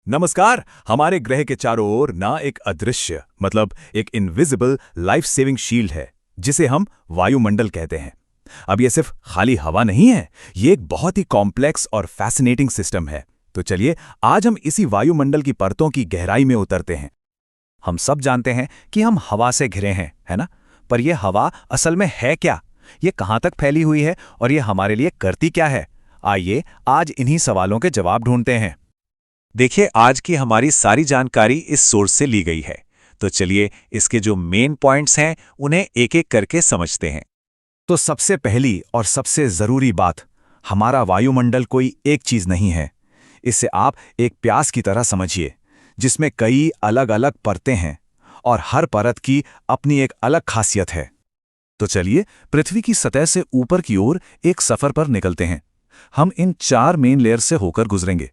नमस्कार। हमारे ग्रह के चारों ओर ना एक अदृश्य मतलब एक इनविजिबल लाइफ सेविंग शील्ड है जिसे हम वायुमंडल कहते हैं। अब ये सिर्फ खाली हवा नहीं है, ये एक बहुत ही कॉम्प्लेक्स और फैसिनेटिंग सिस्टम है। तो चलिए आज हम इसी वायुमंडल की परतों की गहराई में उतरते हैं। हम सब जानते हैं कि हम हवा से घिरे हैं, है ना? पर यह हवा असल में है क्या? ये कहाँ तक फैली हुई है और ये हमारे लिए करती क्या है? आइए आज इन्हीं सवालों के जवाब ढूंढते हैं। देखिए, आज की हमारी सारी जानकारी इस सोर्स से ली गई है। तो चलिए इसके जो मेन पॉइंट्स हैं उन्हें एक एक करके समझते हैं। तो सबसे पहली और सबसे जरूरी बात, हमारा वायुमंडल कोई एक चीज नहीं है। इसे आप एक प्यास की तरह समझिए जिसमें कई अलग अलग परतें हैं और हर परत की अपनी एक अलग खासियत है। तो चलिए पृथ्वी की सतह से ऊपर की ओर एक सफर पर निकलते हैं। हम इन 4 मेन लेयर से होकर गुजरेंगे।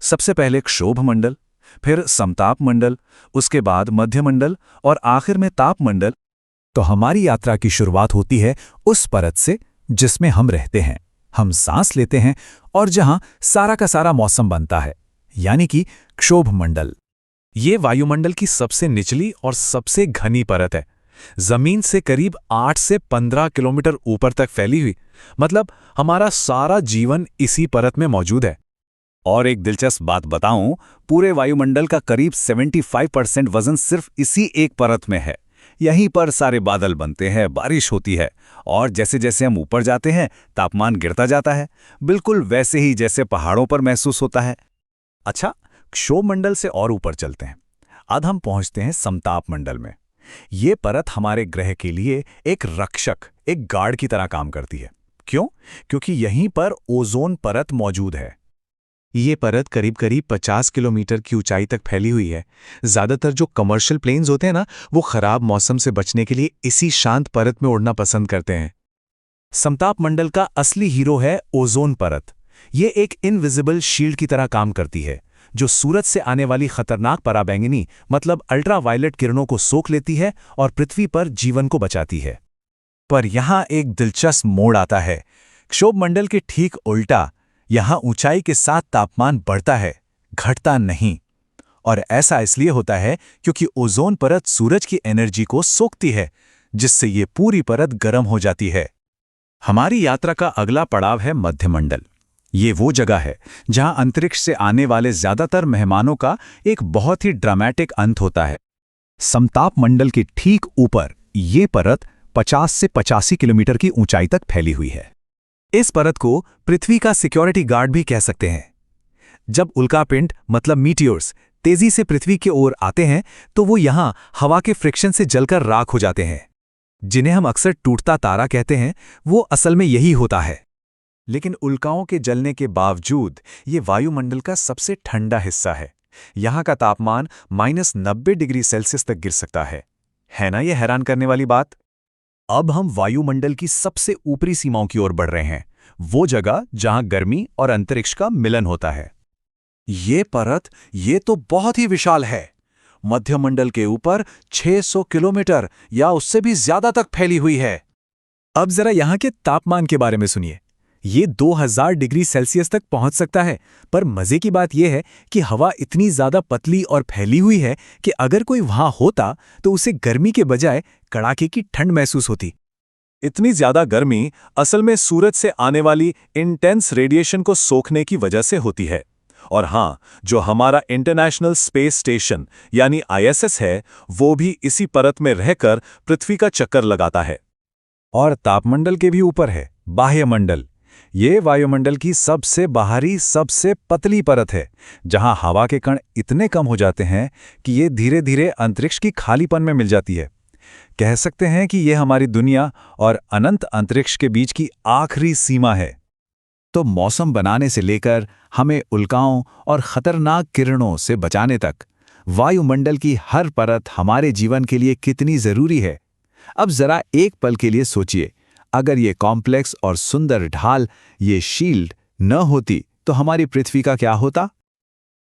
सबसे पहले क्षोभ मंडल, फिर समताप मंडल, उसके बाद मध्य मंडल और आखिर में ताप मंडल। तो हमारी यात्रा की शुरुआत होती है उस परत से जिसमें हम रहते हैं, हम सांस लेते हैं और जहां सारा का सारा मौसम बनता है, यानी कि क्षोभ मंडल। ये वायुमंडल की सबसे निचली और सबसे घनी परत है, जमीन से करीब 8 से 15 किलोमीटर ऊपर तक फैली हुई। मतलब हमारा सारा जीवन इसी परत में मौजूद है। और एक दिलचस्प बात बताऊं, पूरे वायुमंडल का करीब 75% वजन सिर्फ इसी एक परत में है। यहीं पर सारे बादल बनते हैं, बारिश होती है और जैसे जैसे हम ऊपर जाते हैं तापमान गिरता जाता है, बिल्कुल वैसे ही जैसे पहाड़ों पर महसूस होता है। अच्छा, क्षोभ मंडल से और ऊपर चलते हैं। आज हम पहुंचते हैं समताप मंडल में। ये परत हमारे ग्रह के लिए एक रक्षक, एक गार्ड की तरह काम करती है। क्यों? क्योंकि यहीं पर ओजोन परत मौजूद है। ये परत करीब करीब 50 किलोमीटर की ऊंचाई तक फैली हुई है। ज़्यादातर जो कमर्शियल प्लेन्स होते हैं ना, वो खराब मौसम से बचने के लिए इसी शांत परत में उड़ना पसंद करते हैं। समताप मंडल का असली हीरो है ओजोन परत। ये एक इनविजिबल शील्ड की तरह काम करती है जो सूरज से आने वाली खतरनाक पराबैंगनी मतलब अल्ट्रावायलेट किरणों को सोख लेती है और पृथ्वी पर जीवन को बचाती है। पर यहां एक दिलचस्प मोड़ आता है। क्षोभ मंडल के ठीक उल्टा, यहां ऊंचाई के साथ तापमान बढ़ता है, घटता नहीं। और ऐसा इसलिए होता है क्योंकि ओजोन परत सूरज की एनर्जी को सोखती है, जिससे ये पूरी परत गर्म हो जाती है। हमारी यात्रा का अगला पड़ाव है मध्यमंडल। ये वो जगह है जहां अंतरिक्ष से आने वाले ज्यादातर मेहमानों का एक बहुत ही ड्रामेटिक अंत होता है। समताप मंडल के ठीक ऊपर ये परत 50 से 85 किलोमीटर की ऊंचाई तक फैली हुई है। इस परत को पृथ्वी का सिक्योरिटी गार्ड भी कह सकते हैं। जब उल्कापिंड मतलब मीटियोर्स तेजी से पृथ्वी की ओर आते हैं तो वो यहां हवा के फ्रिक्शन से जलकर राख हो जाते हैं, जिन्हें हम अक्सर टूटता तारा कहते हैं। वो असल में यही होता है। लेकिन उल्काओं के जलने के बावजूद ये वायुमंडल का सबसे ठंडा हिस्सा है। यहां का तापमान -90 डिग्री सेल्सियस तक गिर सकता है ना? ये हैरान करने वाली बात। अब हम वायुमंडल की सबसे ऊपरी सीमाओं की ओर बढ़ रहे हैं, वो जगह जहां गर्मी और अंतरिक्ष का मिलन होता है। ये परत ये तो बहुत ही विशाल है। मध्यमंडल के ऊपर 600 किलोमीटर या उससे भी ज्यादा तक फैली हुई है। अब जरा यहां के तापमान के बारे में सुनिए। ये 2000 डिग्री सेल्सियस तक पहुंच सकता है। पर मजे की बात यह है कि हवा इतनी ज्यादा पतली और फैली हुई है कि अगर कोई वहां होता तो उसे गर्मी के बजाय कड़ाके की ठंड महसूस होती। इतनी ज्यादा गर्मी असल में सूरज से आने वाली इंटेंस रेडिएशन को सोखने की वजह से होती है। और हां, जो हमारा इंटरनेशनल स्पेस स्टेशन यानी ISS है, वो भी इसी परत में रहकर पृथ्वी का चक्कर लगाता है। और तापमंडल के भी ऊपर है बाह्यमंडल। ये वायुमंडल की सबसे बाहरी, सबसे पतली परत है, जहां हवा के कण इतने कम हो जाते हैं कि ये धीरे धीरे अंतरिक्ष की खालीपन में मिल जाती है। कह सकते हैं कि ये हमारी दुनिया और अनंत अंतरिक्ष के बीच की आखिरी सीमा है। तो मौसम बनाने से लेकर हमें उल्काओं और खतरनाक किरणों से बचाने तक वायुमंडल की हर परत हमारे जीवन के लिए कितनी जरूरी है। अब जरा एक पल के लिए सोचिए, अगर ये कॉम्प्लेक्स और सुंदर ढाल, ये शील्ड न होती तो हमारी पृथ्वी का क्या होता?